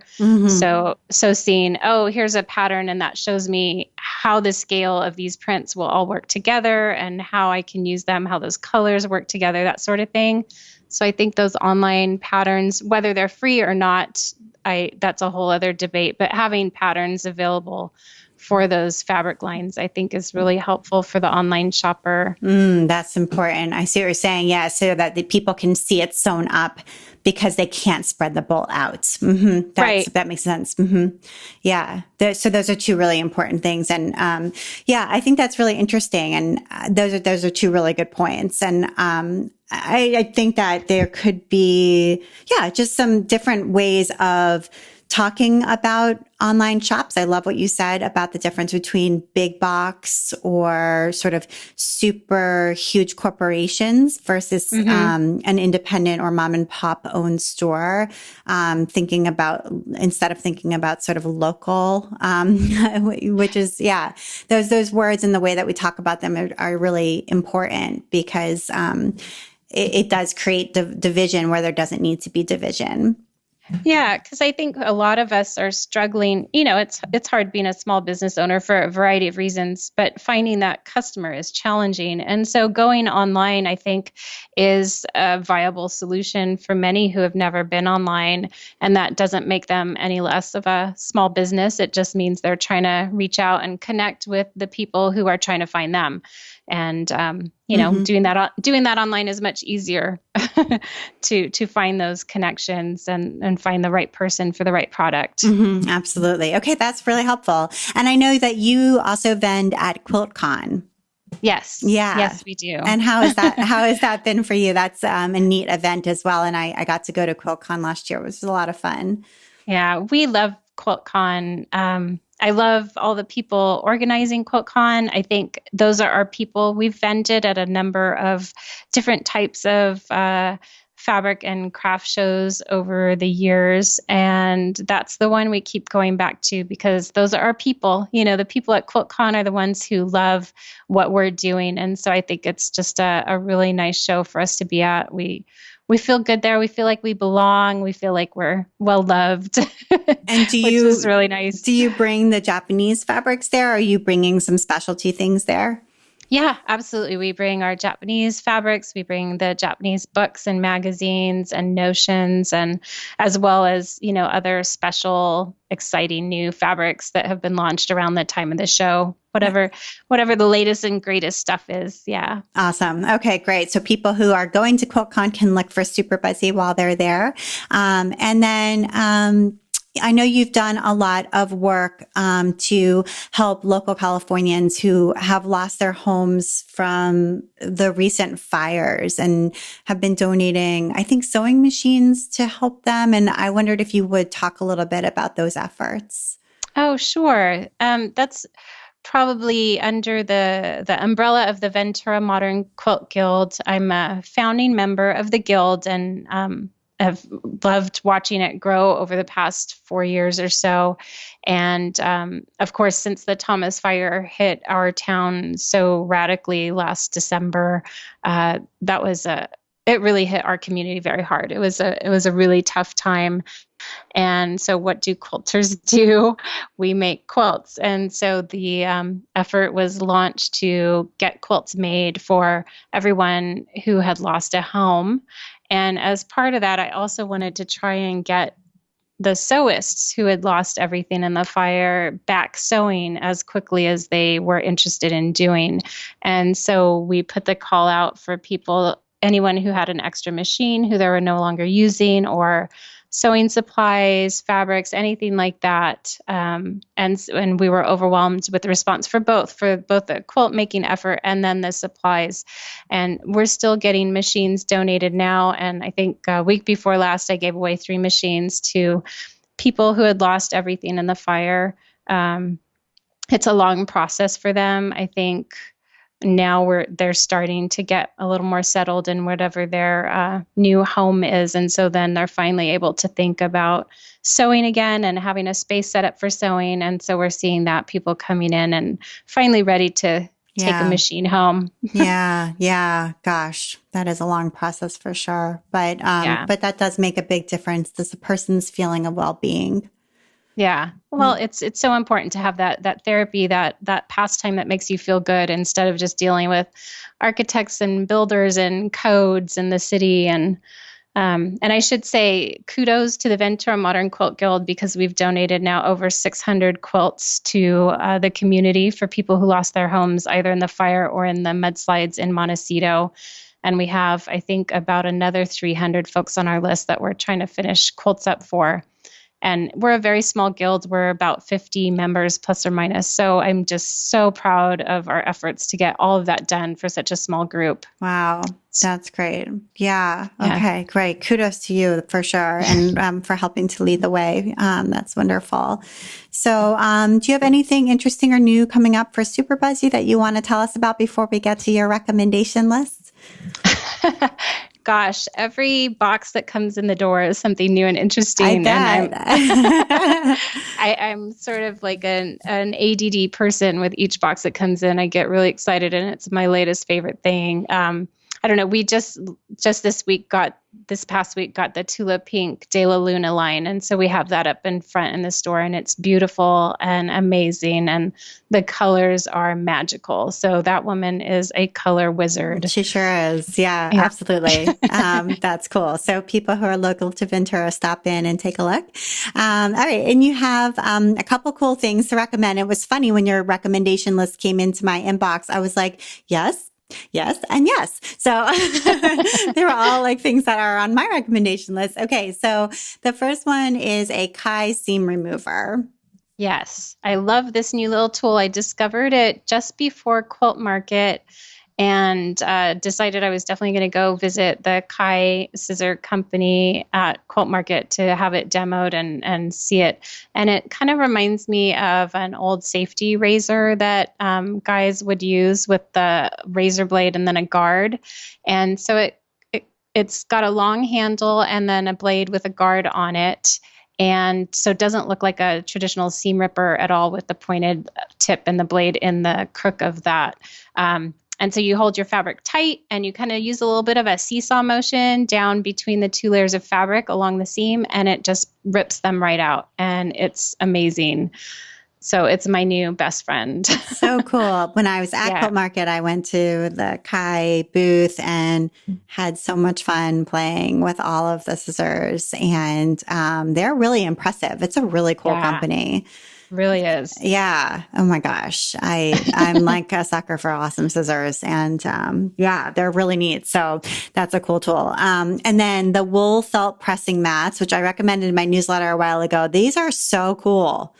So seeing, oh, here's a pattern, and that shows me how the scale of these prints will all work together and how I can use them, how those colors work together, that sort of thing. So I think those online patterns, whether they're free or not, that's a whole other debate, but having patterns available for those fabric lines, I think, is really helpful for the online shopper. That's important. I see what you're saying. Yeah, so that the people can see it sewn up because they can't spread the bolt out. Right. That makes sense. Yeah. So those are two really important things. And yeah, I think that's really interesting. And those are two really good points. And I think that there could be, just some different ways of talking about online shops. I love what you said about the difference between big box or sort of super huge corporations versus an independent or mom and pop owned store. Instead of thinking about sort of local, which is, those words and the way that we talk about them are really important because it does create division where there doesn't need to be division. Yeah, because I think a lot of us are struggling. It's hard being a small business owner for a variety of reasons, but finding that customer is challenging. And so going online, I think, is a viable solution for many who have never been online. And that doesn't make them any less of a small business. It just means they're trying to reach out and connect with the people who are trying to find them. And doing that online is much easier to find those connections and find the right person for the right product. Absolutely. Okay, that's really helpful. And I know that you also vend at QuiltCon. Yes. Yeah. Yes, we do. And how is that? How has that been for you? That's a neat event as well. And I got to go to QuiltCon last year. It was a lot of fun. Yeah, we love QuiltCon. I love all the people organizing QuiltCon. I think those are our people. We've vended at a number of different types of fabric and craft shows over the years. And that's the one we keep going back to because those are our people. The people at QuiltCon are the ones who love what we're doing. And so I think it's just a really nice show for us to be at. We feel good there. We feel like we belong. We feel like we're well loved. And which is really nice. Do you bring the Japanese fabrics there? Or are you bringing some specialty things there? Yeah, absolutely. We bring our Japanese fabrics. We bring the Japanese books and magazines and notions, and as well as, other special, exciting new fabrics that have been launched around the time of the show. Whatever the latest and greatest stuff is. Yeah. Awesome. Okay, great. So people who are going to QuiltCon can look for Superbuzzy while they're there. And then, I know you've done a lot of work to help local Californians who have lost their homes from the recent fires and have been donating, I think, sewing machines to help them. And I wondered if you would talk a little bit about those efforts. Oh, sure. That's probably under the umbrella of the Ventura Modern Quilt Guild. I'm a founding member of the guild and have loved watching it grow over the past 4 years or so. And of course, since the Thomas Fire hit our town so radically last December, it really hit our community very hard. It was a really tough time. And so what do quilters do? We make quilts. And so the effort was launched to get quilts made for everyone who had lost a home. And as part of that, I also wanted to try and get the sewists who had lost everything in the fire back sewing as quickly as they were interested in doing. And so we put the call out for people, anyone who had an extra machine who they were no longer using, or sewing supplies, fabrics, anything like that. And we were overwhelmed with the response for both the quilt making effort and then the supplies. And we're still getting machines donated now. And I think a week before last, I gave away 3 machines to people who had lost everything in the fire. It's a long process for them. I think now they're starting to get a little more settled in whatever their new home is. And so then they're finally able to think about sewing again and having a space set up for sewing. And so we're seeing that people coming in and finally ready to take a Yeah. machine home. Yeah. Yeah. Gosh, that is a long process for sure. Yeah. But that does make a big difference. Does the person's feeling of well-being? Yeah. Well, it's so important to have that therapy, that pastime that makes you feel good instead of just dealing with architects and builders and codes in the city. And I should say kudos to the Ventura Modern Quilt Guild, because we've donated now over 600 quilts to the community for people who lost their homes either in the fire or in the mudslides in Montecito. And we have, I think, about another 300 folks on our list that we're trying to finish quilts up for. And we're a very small guild. We're about 50 members plus or minus. So I'm just so proud of our efforts to get all of that done for such a small group. Wow. That's great. Yeah. Yeah. Okay. Great. Kudos to you for sure. And for helping to lead the way. That's wonderful. So, do you have anything interesting or new coming up for Superbuzzy that you want to tell us about before we get to your recommendation list? Gosh, every box that comes in the door is something new and interesting. I bet. And I'm sort of like an ADD person with each box that comes in. I get really excited, and it's my latest favorite thing. I don't know. We just this past week got the Tula Pink De La Luna line. And so we have that up in front in the store, and it's beautiful and amazing. And the colors are magical. So that woman is a color wizard. She sure is. Yeah. Absolutely. That's cool. So people who are local to Ventura, stop in and take a look. All right. And you have a couple cool things to recommend. It was funny when your recommendation list came into my inbox. I was like, yes, and yes. So they were all like things that are on my recommendation list. Okay. So the first one is a Kai seam remover. Yes. I love this new little tool. I discovered it just before Quilt Market, and decided I was definitely going to go visit the Kai Scissor Company at Quilt Market to have it demoed and see it. And it kind of reminds me of an old safety razor that guys would use with the razor blade and then a guard. And so it's got a long handle and then a blade with a guard on it. And so it doesn't look like a traditional seam ripper at all, with the pointed tip and the blade in the crook of that. And so you hold your fabric tight, and you kind of use a little bit of a seesaw motion down between the two layers of fabric along the seam, and it just rips them right out. And it's amazing. So it's my new best friend. So cool. When I was at Quilt Market, I went to the Kai booth and had so much fun playing with all of the scissors. And they're really impressive. It's a really cool company. Really is. Yeah. Oh my gosh. I'm like a sucker for awesome scissors, and they're really neat. So that's a cool tool. And then the wool felt pressing mats, which I recommended in my newsletter a while ago. These are so cool.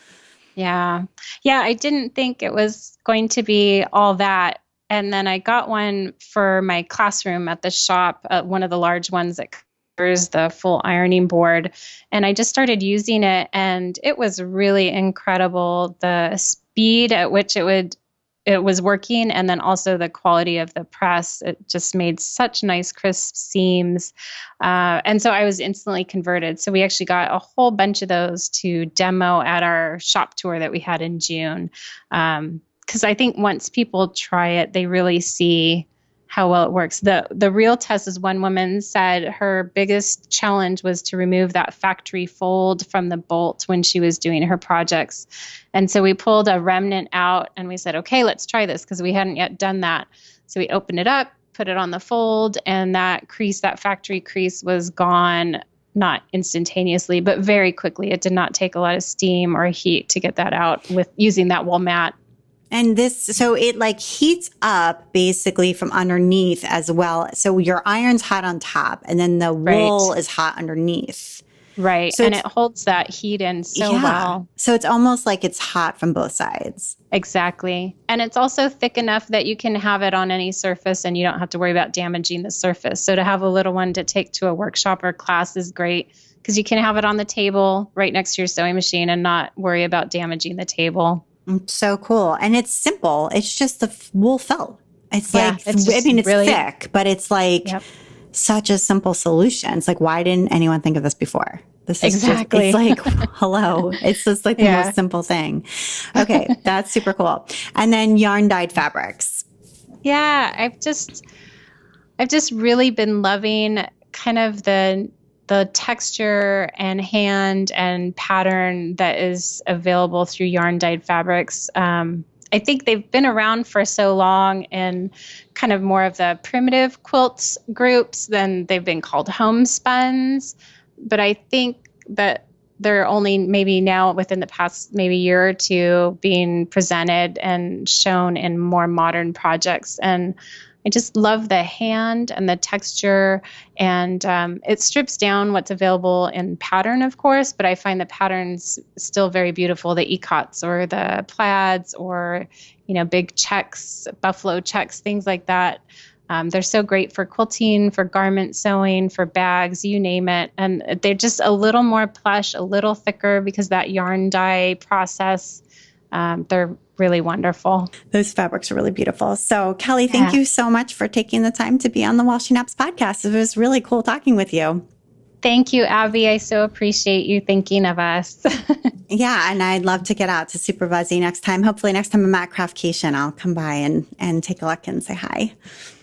Yeah. Yeah. I didn't think it was going to be all that. And then I got one for my classroom at the shop, one of the large ones that covers the full ironing board. And I just started using it, and it was really incredible. The speed at which it was working, and then also the quality of the press. It just made such nice crisp seams. And so I was instantly converted. So we actually got a whole bunch of those to demo at our shop tour that we had in June. Because I think once people try it, they really see how well it works. The real test is one woman said her biggest challenge was to remove that factory fold from the bolt when she was doing her projects. And so we pulled a remnant out and we said, okay, let's try this, because we hadn't yet done that. So we opened it up, put it on the fold, and that factory crease was gone, not instantaneously, but very quickly. It did not take a lot of steam or heat to get that out with using that wool mat. And so it like heats up basically from underneath as well. So your iron's hot on top, and then the wool is hot underneath. Right. So and it holds that heat in so well. So it's almost like it's hot from both sides. Exactly. And it's also thick enough that you can have it on any surface and you don't have to worry about damaging the surface. So to have a little one to take to a workshop or class is great, because you can have it on the table right next to your sewing machine and not worry about damaging the table. So cool. And it's simple. It's just the wool felt. It's it's really thick, but it's like such a simple solution. It's like, why didn't anyone think of this before? This is exactly. It's like, hello. It's just like the most simple thing. Okay. That's super cool. And then yarn dyed fabrics. Yeah, I've just really been loving kind of the texture and hand and pattern that is available through yarn dyed fabrics. I think they've been around for so long in kind of more of the primitive quilts groups than they've been called homespuns. But I think that they're only maybe now within the past maybe year or two being presented and shown in more modern projects. And I just love the hand and the texture, and it strips down what's available in pattern, of course, but I find the patterns still very beautiful, the icots or the plaids or, big checks, buffalo checks, things like that. They're so great for quilting, for garment sewing, for bags, you name it. And they're just a little more plush, a little thicker because that yarn dye process. They're really wonderful. Those fabrics are really beautiful. So Kelly, thank you so much for taking the time to be on the Washing Apps podcast. It was really cool talking with you. Thank you, Abby. I so appreciate you thinking of us. Yeah, and I'd love to get out to Superbuzzy next time. Hopefully next time I'm at Craftcation, I'll come by and take a look and say hi.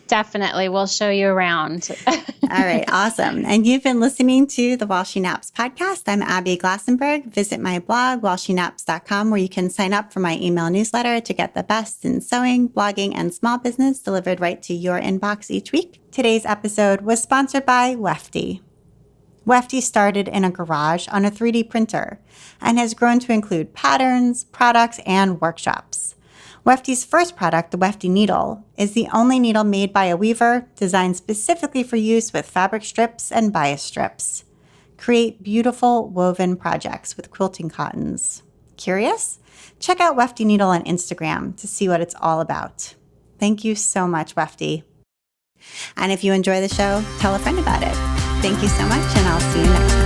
Definitely. We'll show you around. All right. Awesome. And you've been listening to the Washing Apps podcast. I'm Abby Glassenberg. Visit my blog, washingapps.com, where you can sign up for my email newsletter to get the best in sewing, blogging, and small business delivered right to your inbox each week. Today's episode was sponsored by Wefty. Wefty started in a garage on a 3D printer and has grown to include patterns, products, and workshops. Wefty's first product, the Wefty Needle, is the only needle made by a weaver designed specifically for use with fabric strips and bias strips. Create beautiful woven projects with quilting cottons. Curious? Check out Wefty Needle on Instagram to see what it's all about. Thank you so much, Wefty. And if you enjoy the show, tell a friend about it. Thank you so much, and I'll see you next time.